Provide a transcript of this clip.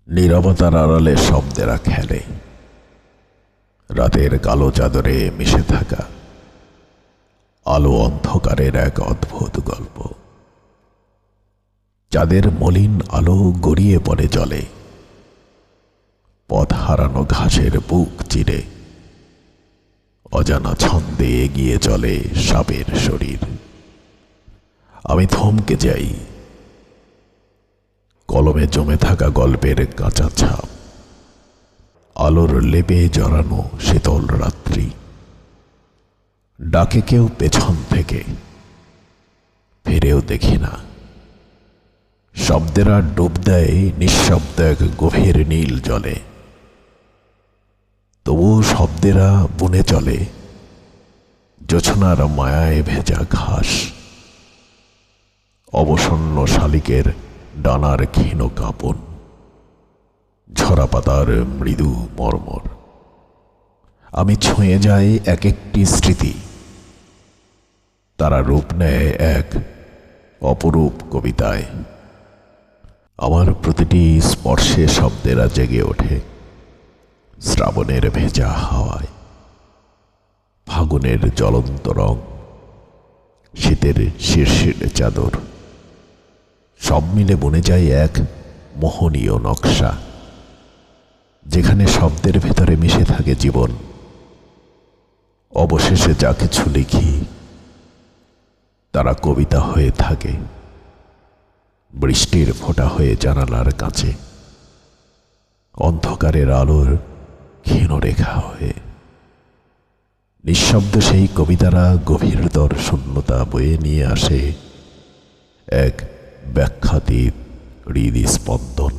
নীরবতার আড়ালে শব্দেরা খেলে, রাতের কালো চাদরে মিশে থাকা আলো অন্ধকারের এক অদ্ভুত গল্প। চাঁদের মলিন আলো গড়িয়ে পড়ে জলে, পথ হারানো ঘাসের বুক চিরে অজানা ছন্দে এগিয়ে চলে সাপের শরীর। আমি থমকে যাই, কলমে জমে থাকা গল্পের কাঁচা ছাপ, আলোর লেপে জড়ানো শীতল রাত্রি। ডাকে কেউ পেছন থেকে, ফিরেও দেখি না। শব্দেরা ডুব দেয় নিঃশব্দ এক গভীর নীল জলে, তবুও শব্দেরা বুনে চলে জোছনার মায়ায় ভেজা ঘাস, অবসন্ন শালিকের ডানার ক্ষীণ কাঁপন, ঝরা পাতার মৃদু মর্মর। আমি ছুঁয়ে যাই এক একটি স্মৃতি, তারা রূপ নেয় এক অপরূপ কবিতায়। আমার প্রতিটি স্পর্শে শব্দেরা জেগে ওঠে শ্রাবণের ভেজা হাওয়ায়, ফাগুনের জ্বলন্ত রং, শীতের শিরশির চাদর, সব মিলে বনে যায় এক মোহনীয় নকশা, যেখানে শব্দের ভেতরে মিশে থাকে জীবন। অবশেষে যা কিছু লিখি তারা কবিতা হয়ে থাকে, বৃষ্টির ফোঁটা হয়ে জানালার কাছে, অন্ধকারের আলোর ক্ষীণ রেখা হয়ে। নিঃশব্দ সেই কবিতারা গভীরতর শূন্যতা বয়ে নিয়ে আসে এক ব্যাখ্যাতীত হৃদস্পন্দন।